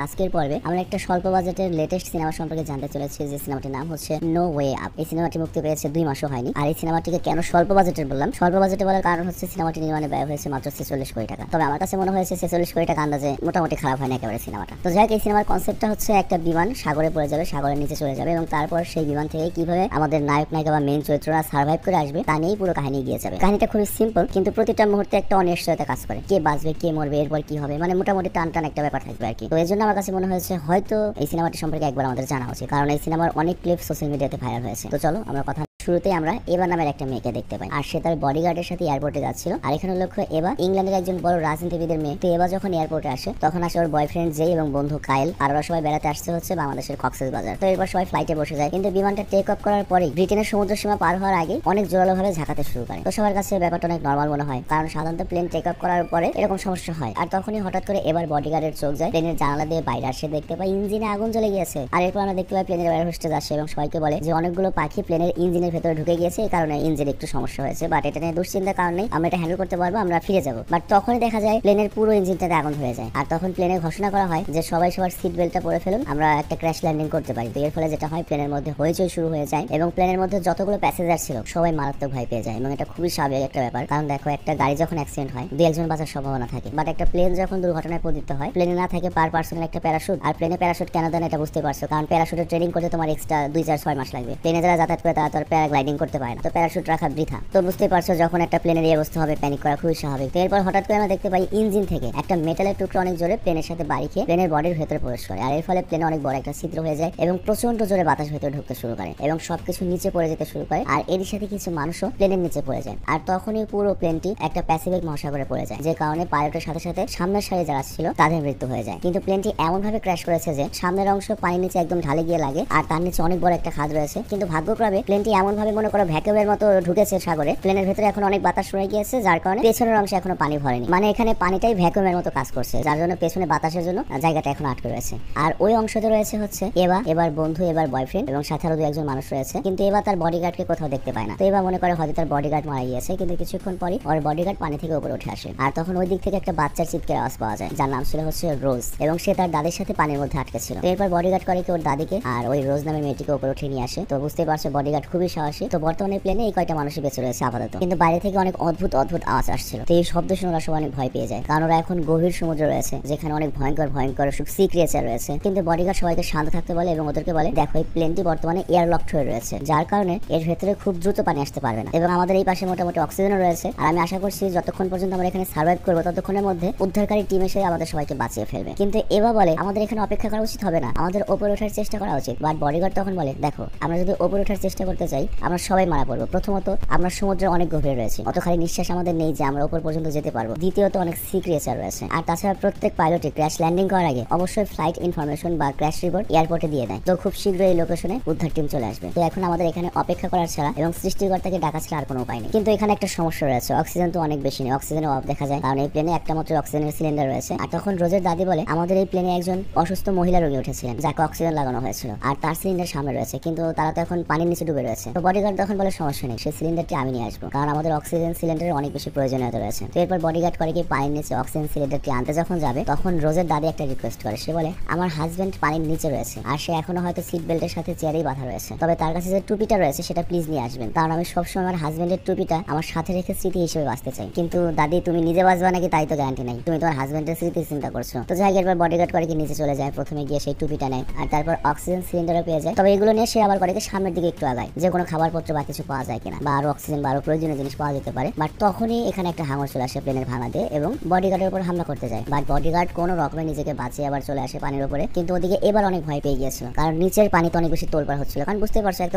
আজকের পর্বে আমরা একটা স্বল্প বাজেটের লেটেস্ট সিনেমা সম্পর্কে জানতে চলেছি, যে সিনেমাটির নাম হচ্ছে নো ওয়ে আপ। এই সিনেমাটি মুক্তি পেয়েছে 2 মাসও হয়নি। আর এই সিনেমাটিকে কেন স্বল্প বাজেটের বললাম, স্বল্প বাজেটে বলার কারণ হচ্ছে সিনেমাটি নির্মাণে ব্যয় হয়েছে মাত্র 46 কোটি টাকা। তবে আমার কাছে মনে হয়েছে 46 কোটি টাকা আন্দাজে মোটামুটি খারাপ হয় না একেবারে সিনেমাটা। তো যাই হোক, এই সিনেমার কনসেপ্টটা হচ্ছে একটা বিমান সাগরে পড়ে যাবে, সাগরের নিচে চলে যাবে এবং তারপর সেই বিমান থেকে কিভাবে আমাদের নায়ক নায়িকা বা মেইন চরিত্ররা সার্ভাইভ করে আসবে তা নিয়েই পুরো কাহিনী এগিয়ে যাবে। কাহিনীটা খুবই সিম্পল, কিন্তু প্রতিটা মুহূর্তে একটা অনিশ্চয়তা কাজ করে। কে বাঁচবে, কে মরবে, এরপর কি হবে, মানে মোটামুটি টান টান একটা ব্যাপার থাকবে আর কি। তো এই জন্য আমার কাছে মনে হয়েছে হয়তো এই সিনেমাটি সম্পর্কে একবার আমাদের জানা উচিত, কারণ এই সিনেমার অনেক ক্লিপ সোশ্যাল মিডিয়াতে ভাইরাল হয়েছে। তো চলো আমরা কথা শুরুতে আমরা এভা নামের একটা মেয়েকে দেখতে পাই, আর সে তার বডিগার্ডের সাথে এয়ারপোর্টে যাচ্ছিল। আর এখানে লক্ষ্য এভা ইংল্যান্ডের একজন বড় রাজনীতিবিদের মেয়ে। তো এভা যখন এয়ারপোর্টে আসে তখন আসে ওর বয়ফ্রেন্ড জে এবং বন্ধু কায়েল, আর ওরা সবাই বেড়াতে আসছে হচ্ছে বাংলাদেশের কক্সবাজার। তো এরপর সবাই ফ্লাইটে বসে যায়, কিন্তু বিমানটা টেক অফ করার পরে ব্রিটেনের সমুদ্র সীমা পার হওয়ার আগে অনেক জোরালো ভাবে ঝাঁকাতে শুরু করে। তো সবার কাছে ব্যাপারটা অনেক নর্মাল মনে হয়, কারণ সাধারণত প্লেন টেক অফ করার পরে এরকম সমস্যা হয়। আর তখনই হঠাৎ করে এবার বডিগার্ডের চোখ যায় প্লেনের জানালা দিয়ে বাইরে আসে, দেখতে পাই ইঞ্জিনে আগুন জ্বলে গিয়েছে। আর এরপর আমরা দেখতে পাই প্লেনের এয়ার হোস্টেস আসে এবং সবাইকে বলে যে অনেকগুলো পাখি প্লেনের ইঞ্জিনের ভেতরে ঢুকে গিয়েছে, কারণে ইঞ্জিন একটু সমস্যা হয়েছে, বাট এটা নিয়ে দুশ্চিন্তার কারণ নেই, আমরা এটা হ্যান্ডেল করতে পারবো, আমরা ফিরে যাবো। বাট তখনই দেখা যায় প্লেনের পুরো ইঞ্জিনটাতে আগুন ধরে যায়। আর তখন প্লেনে ঘোষণা করা হয় যে সবাই সবার সিট বেল্টটা পরে ফেলুন, আমরা একটা ক্র্যাশ ল্যান্ডিং করতে পারি। তো এর ফলে যেটা হয়, প্লেনের মধ্যে হইচই শুরু হয়ে যায় এবং প্লেনের মধ্যে যতগুলো প্যাসেঞ্জার ছিল সবাই মারাত্মক ভয় পেয়ে যায়। এবং এটা খুবই স্বাভাবিক একটা ব্যাপার, কারণ দেখো একটা গাড়ি যখন অ্যাক্সিডেন্ট হয় 2 একজন বাঁচার সম্ভাবনা থাকে, বাট একটা প্লেন যখন দুর্ঘটনায় পতিত হয় প্লেনে না থাকে পার পার্সনের একটা প্যারাশুট। আর প্লেনে প্যারাশুট কেন দেন এটা বুঝতে পারছো, কারণ প্যারাশুটের ট্রেনিং করতে তোমার এক্সট্রা 2-4-6 মাস লাগবে। প্লেনে যারা যাতায়াত করে তারা তো প্যারাগ্লাইডিং করতে পারে না, তো প্যারাশুট রাখা বৃথা। তো বুঝতে পারছো যখন একটা প্লেনের এই অবস্থা হবে প্যানিক করা খুবই স্বাভাবিক। তো এরপর হঠাৎ করে আমরা দেখতে পাই ইঞ্জিন থেকে একটা মেটালের টুকরো অনেক জোরে প্লেনের সাথে বাড়ি খেয়ে প্লেনের বডির ভেতরে প্রবেশ করে। আর এর ফলে প্লেনে অনেক বড় একটা ছিদ্র হয়ে যায় এবং প্রচন্ড জোরে বাতাস ভেতরে ঢুকতে শুরু করে এবং সবকিছু নিচে পড়ে যেতে শুরু করে। আর এর সাথে কিছু মানুষও প্লেনের নিচে পড়ে যায়। আর তখনই পুরো প্লেনটি একটা প্যাসিফিক মহাসাগরে পড়ে যায়, যে কারণে পাইলটের সাথে সাথে সামনের সারি যারা ছিল তাদের মৃত্যু হয়ে যায়। কিন্তু প্লেনটি এমন ভাবে ক্র্যাশ করেছে যে সামনের অংশ পানির নিচে একদম ঢালে গিয়ে লাগে, আর তার নিচে অনেক বড় একটা খাদ রয়েছে। কিন্তু ভাগ্যক্রমে প্লেনটি এমন ভাবে মনে করো ভ্যাকুয়ামের মতো ঢুকেছে সাগরে, প্লেনের ভেতরে এখন অনেক বাতাস রয়ে গিয়েছে, যার কারণে পেছনের অংশে এখনো পানি ভরেনি। মানে এখানে পানিটাই ভ্যাকুয়ামের মতো কাজ করছে, যার জন্য পেছনে বাতাসের জন্য জায়গাটা এখন আটকে রয়েছে। আর ওই অংশতে রয়েছে হচ্ছে এভা, এবার বন্ধু, এবার বয়ফ্রেন্ড এবং সাথে আরো 2 একজন মানুষ রয়েছে। কিন্তু এবার তার বডিগার্ডকে কোথাও দেখতে পায় না। তো এবার মনে করে হয়তো তার বডিগার্ড মারা গিয়েছে, কিন্তু কিছুক্ষণ পরই ওর বডিগার্ড পানি থেকে উপরে উঠে আসে। আর তখন ওই দিক থেকে একটা বাচ্চার চিৎকার আওয়াজ পাওয়া যায়, যার নাম ছিল হচ্ছে রোজ, এবং সে তার দাদির সাথে পানির মধ্যে আটকে ছিল। তো এরপর বডিগার্ড করে কি ওর দাদিকে আর ওই রোজ নামের মেয়েটিকে উপরে উঠে নিয়ে আসে। তো বুঝতে পারছো বডিগার্ড খুবই সাহসী। তো বর্তমানে প্লেনে এই কয়টা মানুষই বেঁচে রয়েছে আপাতত, কিন্তু বাইরে থেকে অনেক অদ্ভুত অদ্ভুত আওয়াজ আসছিল। তো এই শব্দ শুনে ওরা সবাই অনেক ভয় পেয়ে যায়, কারণ ওরা এখন গভীর সমুদ্রে রয়েছে, যেখানে অনেক ভয়ঙ্কর ভয়ঙ্কর সব সি ক্রিয়েচার রয়েছে। কিন্তু বডিগার্ড সবাইকে শান্ত থাকতে বলে এবং ওদেরকে বলে দেখো এই প্লেনটি বর্তমানে এয়ার লকড হয়ে রয়েছে, যার কারণে এর ভেতরে খুব দ্রুত পানি আসতে পারবে না, এবং আমাদের এই পাশে মোটামুটি অক্সিজেনও রয়েছে। আর আমি আশা করছি যতক্ষণ পর্যন্ত আমরা এখানে সার্ভাইভ করবো ততক্ষণের মধ্যে উদ্ধারকারী টিম এসে আমাদের সবাইকে বাঁচিয়ে ফেলবে। কিন্তু এভা বলে আমাদের এখানে অপেক্ষা করা উচিত হবে না, আমাদের ওপরে ওঠার চেষ্টা করা উচিত। বাট বডিগার্ড তখন বলে দেখো আমরা যদি ওপরে ওঠার চেষ্টা করতে চাই আমরা সবাই মারা পড়বো। প্রথমত আমরা সমুদ্রের অনেক গভীরে রয়েছি, অত খালি নিঃশ্বাস আমাদের নেই যে আমরা উপর পর্যন্ত যেতে পারবো। দ্বিতীয়ত অনেক সি ক্রিয়েচার রয়েছে। আর তাছাড়া প্রত্যেক পাইলটই ক্র্যাশ ল্যান্ডিং করার আগে অবশ্যই ফ্লাইট ইনফরমেশন বা ক্র্যাশ রিপোর্ট এয়ারপোর্টে দিয়ে দেয়। তো খুব শীঘ্রই এই লোকেশনে উদ্ধার টিম চলে আসবে। তো এখন আমাদের এখানে অপেক্ষা করার ছাড়া এবং সৃষ্টিকর্তাকে ডাকা ছাড়া আর কোনো উপায় নেই। কিন্তু এখানে একটা সমস্যা রয়েছে, অক্সিজেন তো অনেক বেশি নেই, অক্সিজেনের অভাব দেখা যায়, কারণ এই প্লেনে একটা মাত্র অক্সিজেনের সিলিন্ডার রয়েছে। আর তখন রোজের দাদি বলে আমাদের এই প্লেনে একজন অসুস্থ মহিলা রোগী উঠেছিলেন, যাকে অক্সিজেন লাগানো হয়েছিল, আর তার সিলিন্ডার সামনে রয়েছে, কিন্তু তারা তো এখন পানির নিচে ডুবে রয়েছে। তো বডিগার্ড তখন বলে সমস্যা নেই, সেই সিলিন্ডারটি আমি নিয়ে আসবো, কারণ আমাদের অক্সিজেন সিলিন্ডারের অনেক বেশি প্রয়োজনীয়তা রয়েছে। তো এরপর বডিগার্ড করে কি পানির নিচে অক্সিজেন সিলিন্ডারটি আনতে যখন যাবে তখন রোজের দাদি একটা রিকোয়েস্ট করে। সে বলে আমার হাজবেন্ড পানির নিচে রয়েছে, আর সে এখনো হয়তো সিট বেল্টের সাথে চেয়ারেই বাঁধা রয়েছে, তবে তার কাছে যে টুপিটা রয়েছে সেটা প্লিজ নিয়ে আসবেন, কারণ আমি সবসময় আমার হাজবেন্ডের টুপিটা আমার সাথে রেখে স্মৃতি হিসেবে বাঁচতে চাই। কিন্তু দাদি তুমি নিজে বাঁচবা নাকি তাই তো গ্যারান্টি নাই, তুমি তোমার হাজবেন্ডের স্মৃতি চিন্তা করছো। তো যাই এরপর বডিগার্ড করে কি নিচে চলে যায়, প্রথমে গিয়ে সেই টুপিটা নেয় আর তারপর অক্সিজেন সিলিন্ডারও পেয়ে যায়। তবে এগুলো নিয়ে সে আবার করে সামনের দিকে একটু আগায়, যে কোনো খাবারপত্র বা কিছু পাওয়া যায় কিনা, বা আরো অক্সিজেন বা আরো প্রয়োজনীয় জিনিস পাওয়া যেতে পারে। বাট তখনই এখানে একটা হাঙর চলে আসে প্লেনের ভাঙা দিয়ে এবং বডিগার্ডের উপর হামলা করতে যায়। বাট বডিগার্ড কোনো রকমে নিজেকে বাঁচিয়ে আবার চলে আসে পানির উপরে। কিন্তু ওদিকে এবার অনেক ভয় পেয়ে গিয়েছিল, কারণ নিচের পানি তো অনেক বেশি তোলপাড় হচ্ছিল, কারণ বুঝতে পারছো এত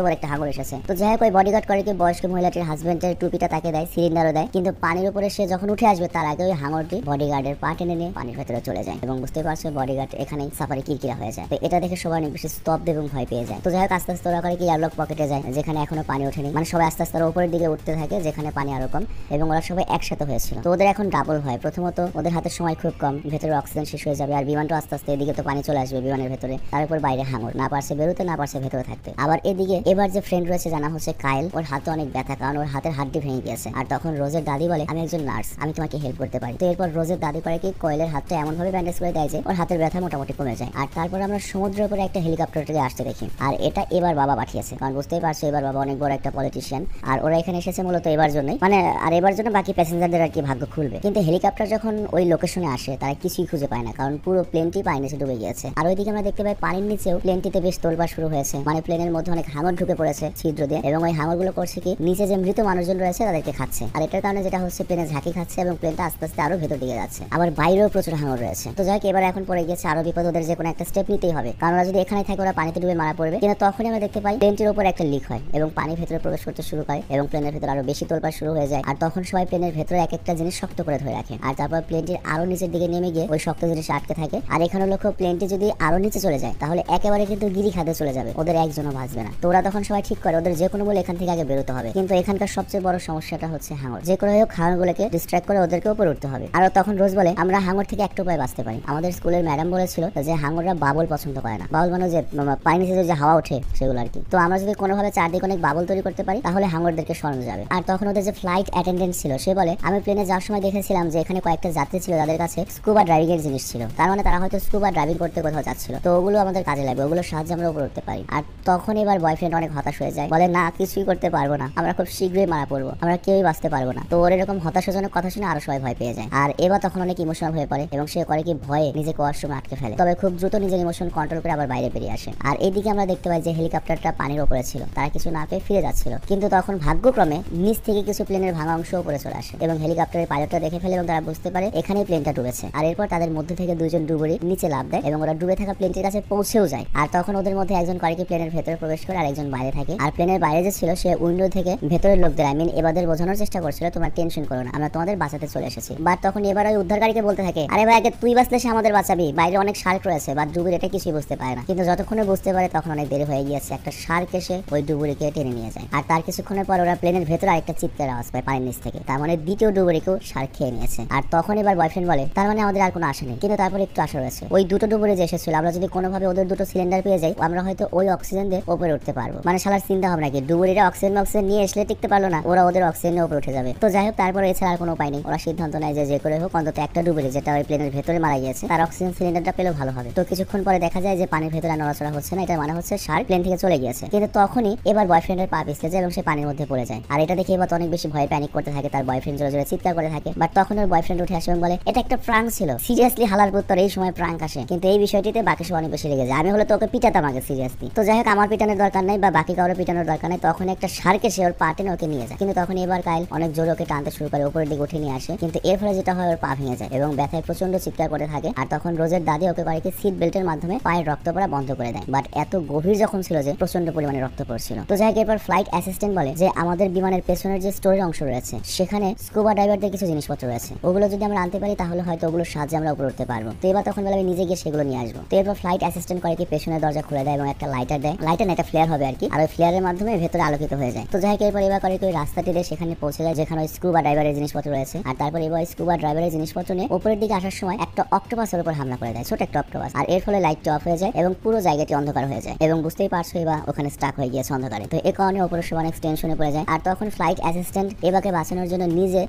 বড় একটা হাঙর এসেছে। তো যাই হোক ওই বডিগার্ড করে কি বয়স্ক মহিলাটির হাজবেন্ডের টুপিটা তাকে দেয়, সিলিন্ডারও দেয়, কিন্তু পানির উপরে সে যখন উঠে আসবে তার আগে ওই হাঙরটি বডিগার্ডের পা টেনে নিয়ে পানির ভেতরে চলে যায় এবং বুঝতে পারছো বডিগার্ড এখানেই সাফারি কিরকিরা হয়ে যায়। তো এটা দেখে সবাই অনেক বেশি স্তব্ধ এবং ভয় পেয়ে যায়। তো যাই হোক আস্তে আস্তে ওরা করে কি এয়ারলক পকেটে যায়, যেখানে এখনো পানি ওঠেনি, মানে সবাই আস্তে আস্তে উপরের দিকে উঠতে থাকে যেখানে পানি আরো কম, এবং ওরা সবাই একসাথে হয়েছিল। তো ওদের এখন ডাবল হয়। প্রথমত ওদের হাতে সময় খুব কম, ভেতরে অক্সিজেন শেষ হয়ে যাবে, আর বিমানটা আস্তে আস্তে এদিকে তো পানি চলে আসবে বিমানের ভেতরে, তার উপর বাইরে হাঙর, না পারছে বেরোতে না পারছে ভেতরে থাকতে। আবার এদিকে এবার যে ফ্রেন্ড রয়েছে জানা হচ্ছে কাইল, ওর হাতে অনেক ব্যথা, কারণ ওর হাতের হাড্ডি ভেঙে গিয়েছে। আর তখন রোজের দাদি বলে আমি একজন নার্স, আমি তোমাকে হেল্প করতে পারি। তো এরপর রোজের দাদি করে কি কয়েলের হাতটা এমন ভাবে ব্যান্ডেজ করে দেয় যে ওর হাতের ব্যথা মোটামুটি কমে যায়। আর তারপর আমরা সমুদ্রের উপরে একটা হেলিকপ্টারটাকে আসতে দেখি, আর এটা এবার বাবা পাঠিয়েছে, কারণ বুঝতেই পারছো এবার বাবা অনেক বড় একটা পলিটিশিয়ান, আর ওরা এখানে এসেছে মূলত এবার জন্যই, মানে আর এবার জন্য বাকি প্যাসেঞ্জারদের আর কি ভাগ্য খুলবে। কিন্তু হেলিকপ্টার যখন ওই লোকেশনে আসে তারা কিছুই খুঁজে পায় না, কারণ পুরো প্লেনটি পানির নিচে ডুবে গিয়েছে। আর ওইদিকে আমরা দেখতে পাই পানির নিচেও প্লেনটিতে বেশ তোলপাড় শুরু হয়েছে, মানে প্লেনের মধ্যে অনেক হাঙর ঢুকে পড়েছে ছিদ্র দিয়ে, এবং ওই হাঙরগুলো করছে কি নিচে যে মৃত মানুষজন রয়েছে তাদেরকে খাচ্ছে। আর এটার কারণে যেটা হচ্ছে প্লেনে ঝাঁকি খাচ্ছে এবং প্লেনটা আস্তে আস্তে আরো ভেতর দিকে যাচ্ছে। আবার বাইরেও প্রচুর হাঙর রয়েছে। তো যাই হোক এবার এখন পড়ে গেছে আরো বিপদ, ওদের যে কোনো একটা স্টেপ নিতেই হবে, কারণ ওরা যদি এখানে থাকে ওরা পানিতে ডুবে মারা পড়বে। কিন্তু তখনই আমরা দেখতে পাই প্লেনটির উপর একটা লিক হয় এবং পানি ভেতরে প্রবেশ করতে শুরু করে, এবং প্লেনের ভেতরে আরো বেশি তোলপাড় শুরু হয়ে যায়। আর তখন সবাই প্লেনের ভেতরে এক একটা জিনিস শক্ত করে ধরে রাখে, আর তারপর প্লেনটির আরো নিচের দিকে নেমে গিয়ে ওই শক্ত জিনিস আটকে থাকে। আর এখানে লক্ষ্য প্লেনটি যদি আরো নিচে চলে যায় তাহলে একেবারে কিন্তু গিরি খাদে চলে যাবে, ওদের একজনও বাঁচবে না। তো ওরা তখন সবাই ঠিক করে ওদের যে কোনো বলে এখান থেকে আগে বেরোতে হবে। কিন্তু এখানকার সবচেয়ে বড় সমস্যাটা হচ্ছে হাঙর, যে করে হোক হাঙরগুলোকে ডিস্ট্র্যাক্ট করে ওদেরকে উপরে উঠতে হবে। আর তখন রোজ বলে আমরা হাঙর থেকে একটু উপায় বাঁচতে পারি। আমাদের স্কুলের ম্যাডাম বলেছিল যে হাঙররা বাবল পছন্দ করে না, বাবল মানে যে পানি নিচে যে হাওয়া ওঠে সেগুলো আর কি। তো আমরা যদি কোনোভাবে চারদিকে অনেক বাবল তৈরি করতে পারি তাহলে হাঙরদেরকে সরানো যাবে। আর তখন ওদের যে ফ্লাইট অ্যাটেন্ডেন্ট ছিল সে বলে আমি প্লেনে যাওয়ার সময় দেখেছিলাম যে এখানে কয়েকটা যাত্রী ছিল যাদের কাছে স্কুবা ড্রাইভিং এর জিনিস ছিল, তার মানে তারা হয়তো স্কুবা ড্রাইভিং করতে কোথাও যাচ্ছিল, তো ওগুলো আমাদের কাজে লাগবে, ওগুলোর সাহায্যে আমরা উপরে উঠতে পারি। আর তখন এবার বয়ফ্রেন্ড অনেক হতাশ হয়ে যায়, বলে না কিছুই করতে পারবো না, আমরা খুব শীঘ্রই মারা পড়বো, আমরা কেউই বাঁচতে পারবো না। তো ওর এরকম হতাশাজনক কথা শুনে আরো সবাই ভয় পেয়ে যায়। আর এবার তখন অনেক ইমোশনাল হয়ে পড়ে এবং সে করে কি ভয়ে নিজেকে ওয়াশরুমে আটকে ফেলে, তবে খুব দ্রুত নিজের ইমোশন কন্ট্রোল করে আবার বাইরে বেরিয়ে আসে। আর এইদিকে আমরা দেখতে পাই যে হেলিকপ্টারটা পানির উপরে ছিল, তারা কিছু না পেয়ে ফিরে যাচ্ছিল, কিন্তু তখন ভাগ্যক্রমে নিচ থেকে কিছু প্লেনের ভাঙা অংশ উপরে চলে আসে এবং হেলিকপ্টারের পাইলটটা দেখে ফেলে এবং তারা বুঝতে পারে এখানেই প্লেনটা ডুবেছে। আর এরপর তাদের মধ্যে থেকে দুজন ডুবুরি নিচে লাফ দেয় এবং ওরা ডুবে থাকা প্লেনটির কাছে পৌঁছেও যায়। আর তখন ওদের মধ্যে একজন করে কি প্লেনের ভেতরে প্রবেশ করে আর একজন বাইরে থাকে। আর প্লেনের বাইরে যে ছিল সে উইন্ডো থেকে ভেতরের লোকদের এবাদের বোঝানোর চেষ্টা করছিল তোমরা টেনশন করো না, আমরা তোমাদের বাঁচাতে চলে এসেছি। বাট তখন এবার ওই উদ্ধারকারীকে বলতে থাকে আরে ভাই আগে তুই বাঁচলে সে আমাদের বাঁচাবি, বাইরে অনেক শার্ক রয়েছে। বা ডুবুরি এটা কিছুই বুঝতে পারে না, কিন্তু যতক্ষণে বুঝতে পারে তখন অনেক দেরি হয়ে গিয়েছে, একটা শার্ক এসে ওই ডুবুরিকে টেনে নিয়ে যায়। আর তার কিছুক্ষণের পর ওরা প্লেনের ভেতরে আরেকটা চিৎকার আওয়াজ পায় পানির নিচ থেকে, তার মানে দ্বিতীয় ডুবুরিকেও শার্ক খেয়ে নিয়েছে। আর তখন এবার বয়ফ্রেন্ড বলে তার মানে আমাদের আর কোনো আশা নেই, কিন্তু তারপর একটু আশা রয়েছে, ওই দুটো ডুবুরি যে এসেছিল আমরা যদি কোনোভাবে ওদের দুটো সিলিন্ডার পেয়ে যাই আমরা হয়তো ওই অক্সিজেন দিয়ে উপরে উঠতে পারবো। মানে শালার চিন্তা ভাবনা কি, ডুবুরিরা অক্সিজেন নিয়ে আসলে টিকতে পারলো না, ওরা ওদের অক্সিজেনের উপরে উঠে যাবে। তো যাই হোক তারপরে এছাড়া আর কোনো উপায় নেই, ওরা সিদ্ধান্ত নেয় যে করে হোক অন্তত একটা ডুবুরি যেটা ওই প্লেনের ভেতরে মারা গিয়েছে তার অক্সিজেন সিলিন্ডারটা পেলেও ভালো হবে। তো কিছুক্ষণ পরে দেখা যায় যে পানির ভেতরে নড়াচড়া হচ্ছে না, এটা মানে হচ্ছে শার্ক প্লেন থেকে চলে গিয়েছে। কিন্তু তখনই এবার বয়ফ্রেন্ডের পা পিছলে যায় এবং সে পানির মধ্যে পড়ে যায়। আর এটা দেখে এবার অনেক বেশি ভয় প্যানিক করতে থাকে, তার বয়ফ্রেন্ড জোরে জোরে চিৎকার করে থাকে। বাট তখন ওর বয়ফ্রেন্ড উঠে আসে এবং বলে এটা একটা প্রাঙ্ক ছিল, সিরিয়াসলি হালার পুত্তর এই সময় প্রাঙ্ক আসে। কিন্তু এই বিষয়টিতে বাকি সব অনেক বেশি রেগে যায়, আমি হলে তোকে পিটাতাম আগে সিরিয়াসলি। তো যাই হোক আমার পিটানোর দরকার নাই বা বাকি কারোর পিটানোর দরকার নাই, তখন একটা শার্ক এসে ওর পা টেনে ওকে নিয়ে যায়। কিন্তু তখন এবার কাইল অনেক জোরে ওকে টানতে শুরু করে, উপরের দিকে উঠে নিয়ে আসে। কিন্তু এর ফলে যেটা হয় ওর পা ভেঙে যায় এবং ব্যথায় প্রচন্ড চিৎকার করে থাকে। আর তখন রোজের দাদি ওকে করে কি সিট বেল্টের মাধ্যমে পায়ের রক্ত পড়া বন্ধ করে দেয়। বাট এত গভীর যখন ছিল যে প্রচন্ড পরিমাণে রক্ত পড়ছিল। তো যাই হোক এরপর ফ্লাইট অ্যাসিস্ট্যান্ট বলে যে আমাদের বিমানের পেছনের যে স্টোরেজ অংশ রয়েছে সেখানে স্কুবা ডাইভারদের কিছু জিনিসপত্র রয়েছে, ওগুলো যদি আমরা আনতে পারি তাহলে হয়তো ওগুলোর সাহায্যে আমরা উপরে উঠতে পারবো। তো এবার তখন বলে আমি নিজে গিয়ে সেগুলো নিয়ে আসবো। তো এরপর ফ্লাইট অ্যাসিস্ট্যান্ট করে কি পেছনের দরজা খুলে দেয় এবং একটা লাইটার দেয়, লাইটার না একটা ফ্লেয়ার হবে আর কি, আর ওই ফ্লেয়ারের মাধ্যমে ভেতরে আলোকিত হয়ে যায়। তো যাই হোক এরপর এবার করে কি রাস্তাটি দিয়ে সেখানে পৌঁছে যায় যেখানে ওই স্কুবা ডাইভারের জিনিসপত্র রয়েছে। আর তারপর এবার স্কুবা ড্রাইভারের জিনিসপত্র নিয়ে উপরের দিকে আসার সময় একটা অক্টোপাসের উপর হামলা করে দেয়, ছোট একটা অক্টোপাস। আর এর ফলে লাইটটি অফ হয়ে যায় এবং পুরো জায়গাটি অন্ধকার হয়ে যায় এবং বুঝতেই পারছো এবার ওখানে স্টাক হয়ে গিয়েছে অন্ধকারে। তো এই কারণে উপরের সব অনেক টেনশনে পড়ে যায়। আর তখন ফ্লাইট অ্যাসিস্ট্যান্ট এবাকে বাঁচানোর জন্য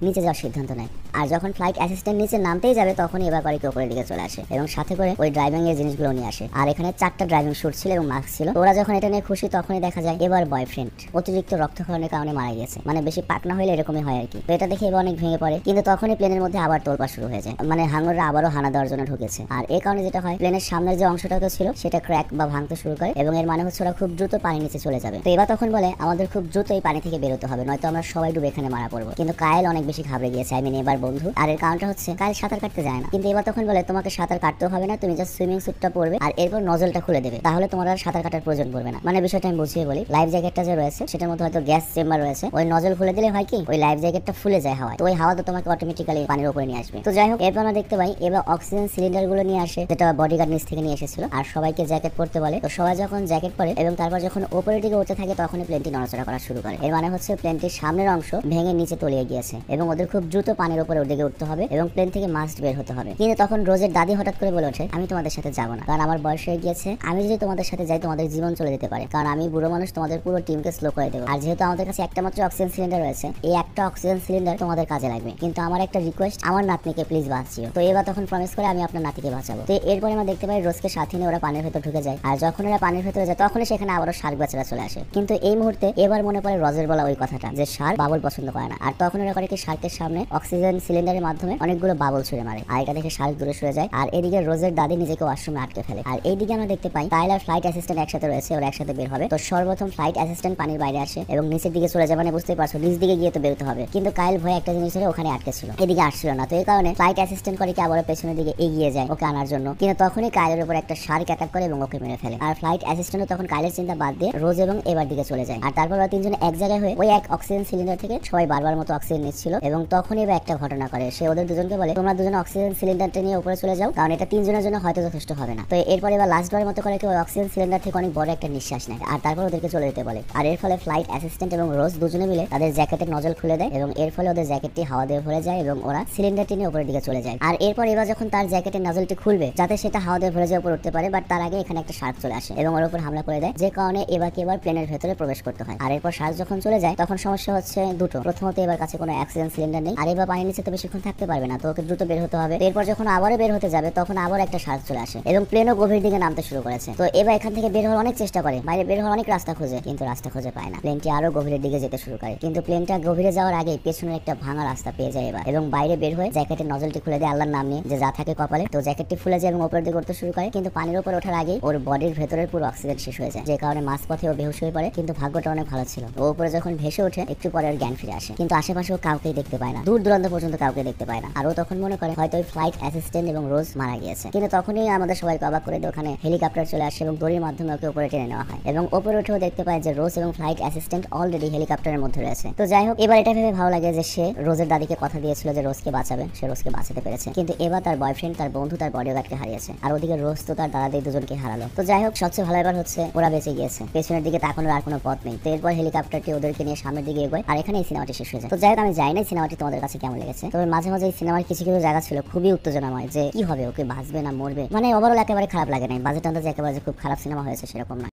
নিচে যাওয়ার সিদ্ধান্ত নেয়। আর যখন ফ্লাইট অ্যাসিস্ট্যান্ট নিচে নামতেই যাবে তখন এবার করে কি উপরের দিকে চলে আসে এবং সাথে করে ওই ড্রাইভিং এর জিনিসগুলো নিয়ে আসে। আর এখানে 4টা ড্রাইভিং স্যুট ছিল এবং মাস্ক ছিল। ওরা যখন এটা নিয়ে খুশি তখনই দেখা যায় এবার বয়ফ্রেন্ড অতিরিক্ত রক্তক্ষরণের কারণে মারা গেছে, মানে বেশি পাকনা হলে এরকমই হয় আর কি। তো এটা দেখে এবার অনেক ভেঙে পড়ে, কিন্তু তখনই প্লেনের মধ্যে আবার তোলপাড় শুরু হয়ে যায়, মানে হাঙররা আবারও হানা দেওয়ার জন্য ঢুকেছে। আর এই কারণে যেটা হয় প্লেনের সামনের যে অংশটা ছিল সেটা ক্র্যাক বা ভাঙতে শুরু করে এবং এর মানে হচ্ছে ওরা খুব দ্রুত পানি নিচে চলে যাবে। তো এবার তখন বলে আমাদের খুব দ্রুত এই পানি থেকে বেরোতে হবে, নয়তো আমরা সবাই ডুবে এখানে মারা পড়বো। কিন্তু কায়েল অনেক বেশি ঘাবড়ে গিয়েছে, এবার বন্ধু। আর এর কারণটা হচ্ছে কায়েল সাঁতার কাটতে যায় না। কিন্তু এবার তখন বলে তোমাকে সাঁতার কাটতেও হবে না, তুমি জাস্ট সুইমিং স্যুটটা পরবে আর এরপর নজলটা খুলে দেবে, তাহলে তোমার আর সাঁতার কাটার প্রয়োজন পড়বে না। মানে বিষয়টা আমি বুঝিয়ে বলি, লাইফ জ্যাকেটটা যে রয়েছে সেটার মধ্যে হয়তো গ্যাস চেম্বার রয়েছে, ওই নজল খুলে দিলে হয় কি ওই লাইফ জ্যাকেটটা ফুলে যায় হাওয়ায়, তো ওই হাওয়া তো তোমাকে অটোমেটিক্যালি পানির উপরে নিয়ে আসবে। তো যাই হোক এরপর আমরা দেখতে পাই এবার অক্সিজেন সিলিন্ডার গুলো নিয়ে আসে যেটা বডিগার্ড নিচ থেকে নিয়ে এসেছিল আর সবাইকে জ্যাকেট পরতে বলে। তো সবাই যখন জ্যাকেট পরে এবং তারপর যখন উপরের দিকে উঠতে থাকে তখনই প্লেনটি নড়াচড়া করা শুরু করে। এর মানে হচ্ছে প্লেনটির সামনের অংশ ভেঙে নিচে তলিয়ে গিয়েছে এবং ওদের খুব দ্রুত পানির উপরে ওদিকে উঠতে হবে এবং প্লেন থেকে মাস্ট বের হতে হবে। কিন্তু তখন রোজের দাদি হঠাৎ করে বলে ওঠে, আমি তোমাদের সাথে যাবো না, কারণ আমার বয়স হয়ে গিয়েছে। আমি যদি তোমাদের সাথে যাই তোমাদের জীবন চলে যেতে পারে, কারণ আমি বুড়ো মানুষ, তোমাদের পুরো টিমকে স্লো করে দেবো। আর যেহেতু আমাদের কাছে একটা মাত্র অক্সিজেন সিলিন্ডার রয়েছে, এই একটা অক্সিজেন সিলিন্ডার তোমাদের কাজে লাগবে। কিন্তু আমার একটা রিকোয়েস্ট, আমার নাতনিকে প্লিজ বাঁচিও। তো এবার তখন প্রমিস করে আমি আপনার নাতিকে বাঁচাবো। তো এরপরে আমরা দেখতে পাই রোজকে সাথে নিয়ে ওরা পানির ভেতর ঢুকে যায়। আর যখন ওরা পানির ভেতরে যায় তখনই সেখানে আবারও শার্ক বাচ্চারা চলে আসে। কিন্তু এই মুহূর্তে এবার মনে পড়ে রজের বলা ওই কথাটা যে শার্ক বাবল পছন্দ করে না। আর তখন ওরা করে কি শার্কের সামনে অক্সিজেন সিলিন্ডারের মাধ্যমে অনেকগুলো বাবল ছুড়ে মারে। আর এটা দেখে শার্ক দূরে সরে যায়। আর এদিকে রোজের দাদি নিজেকে ওয়াশরুমে আটকে ফেলে। আর এইদিকে আমরা দেখতে পাই কাইল আর ফ্লাইট অ্যাসিস্ট্যান্ট একসাথে রয়েছে, ওরা একসাথে বের হবে। তো সর্বপ্রথম ফ্লাইট অ্যাসিস্ট্যান্ট পানির বাইরে আসে এবং নিচের দিকে চলে যায়, মানে বুঝতেই পারছো নিচ দিকে গিয়ে তো বেরোতে হবে। কিন্তু কাইল ভয়ে একটা জিনিস ধরে ওখানে আটকে ছিল, এদিকে আসছিল না। তো এই কারণে ফ্লাইট অ্যাসিস্ট্যান্ট করে কি আবার পেছনের দিকে এগিয়ে যায় ওকে আনার জন্য। কিন্তু তখনই কাইলের উপর একটা শার্ক অ্যাটাক করে এবং ওকে মেরে ফেলে। আর ফ্লাইট অ্যাসিস্ট্যান্টও তখন কাইলের চিন্তা বাদ দিয়ে রোজ এবং এবার দিকে চলে যায়। আর তারপর ওরা তিনজনে এক জায়গায় হয়ে ওই এক অক্সিজেন সিলিন্ডার থেকে সবাই বারবার মতো অক্সিজেন নিচ্ছিল এবং তখনই এবার একটা ঘটনা করে। সে ওদের দুজনকে বলে, তোমরা দুজন অক্সিজেন সিলিন্ডারটা নিয়ে উপরে চলে যাও, কারণ এটা তিনজনের জন্য হয়তো যথেষ্ট হবে না। তো এরপর এবার লাস্ট বারের মতো করে ওই অক্সিজেন সিলিন্ডার থেকে অনেক বড় একটা নিঃশ্বাস নেয় আর তারপর ওদেরকে চলে যেতে বলে। আর এর ফলে ফ্লাইট অ্যাসিস্ট্যান্ট এবং রোজ দুজনে মিলে তাদের জ্যাকেটের নজল খুলে দেয় এবং এর ফলে ওদের জ্যাকেটটি হাওয়া দিয়ে ভরে যায় এবং ওরা সিলিন্ডারটি নিয়ে উপরের দিকে চলে যায়। আর এরপর এবার যখন তার জ্যাকেটের নজলটি খুলবে যাতে সেটা হাওয়া দিয়ে ভরে যায় উপরে উঠতে পারে, বাট তার আগে এখানে একটা শার্ক চলে আসে এবং ওর উপর হামলা করে দেয়, যে কারণে এবারকে এবার প্লেনের ভেতরে প্রবেশ করতে হয়। আর এরপর শার্ক যখন চলে যায় তখন সমস্যা হচ্ছে দুটো। প্রথমত এবার কাছে কোনো অক্সিজেন সিলিন্ডার নেই, আর এবার পানির নিচে তো বেশিক্ষণ থাকতে পারবে না, তো ওকে দ্রুত বের হতে হবে। এরপর যখন আবারও বের হতে যাবে তখন আবার একটা শার্ক চলে আসে এবং প্লেনও গভীর দিকে নামতে শুরু করেছে। তো এবার এখান থেকে বের হওয়ার অনেক চেষ্টা করে, বাইরে বের হওয়ার অনেক রাস্তা খোঁজে, কিন্তু রাস্তা খুঁজে পায় না। প্লেনটি আরো গভীরের দিকে যেতে শুরু করে, কিন্তু প্লেনটা গভীরে যাওয়ার আগে পেছনের একটা ভাঙা রাস্তা পেয়ে যায় এবার এবং বাইরে বের হয়ে জ্যাকেটের নজলটি খুলে দেয় আল্লাহর নাম নিয়ে, যে যা থাকে কপালে। তো জ্যাকেটটি ফুলে যায় এবং উপরের দিকে উঠতে শুরু করে, কিন্তু পানির উপর ওঠার আগে ওর বডির ভেতরের পুরো অক্সিজেন শেষ হয়ে যায়, যে কারণে মাঝপথে ও বেহুশ হয়ে পড়ে। কিন্তু ভাগ্যটা অনেক ভালো ছিল, ও উপরে যখন ভেসে ওঠে একটু পরে ওর জ্ঞান ফিরে আসে, কিন্তু আশেপাশে ও কাউকেই দেখতে পায় না, দূর দূরান্ত পর্যন্ত কাউকে দেখতে পায় না। আর ও তখন মনে করে হয়তো ওই ফ্লাইট অ্যাসিস্ট্যান্ট এবং রোজ মারা গিয়েছে। কিন্তু তখনই আমাদের সবাইকে অবাক করে দিয়ে ওখানে হেলিকপ্টার চলে আসে এবং দড়ির মাধ্যমে ওকে উপরে টেনে নেওয়া হয় এবং উপরে উঠেও দেখতে পায় যে রোজ এবং ফ্লাইট অ্যাসিস্ট্যান্ট অলরেডি হেলিকপ্টারের মধ্যে রয়েছে। তো যাই হোক, এবার এটা ভেবে ভালো লাগে যে সে রোজের দাদিকে কথা দিয়েছিল যে রোজকে বাঁচাবে, সে রোজকে বাঁচাতে পেরেছে। কিন্তু এবার তার বয়ফ্রেন্ড, তার বন্ধু, তার বডিগার্ডকে হারিয়েছে, আর ওদিকে রোজ তো তার দাদাদের দুজনকে হারালো। তো যাই হোক, সবচেয়ে ভালো এবার হচ্ছে ওরা বেঁচে গিয়েছে, পেছনের দিকে তাকানোর আর কোনো পথ নেই। তো এরপর হেলিকপ্টারটি ওদেরকে নিয়ে সামনের দিকে এগোয় আর এখানে এই সিনেমাটি শেষ হয়ে যায়। তো যাই হোক, আমি জানি না সিনেমাটি তোমাদের কাছে কেমন লেগেছে, তবে মাঝে মাঝে এই সিনেমার কিছু কিছু জায়গা ছিল খুবই উত্তেজনাময়, যে কি হবে, ওকে বাঁচবে না মরবে, মানে ওভারঅল একেবারে খারাপ লাগে নাই। বাজেট আন্দাজে একেবারে খুব খারাপ সিনেমা হয়েছে সেরকম না।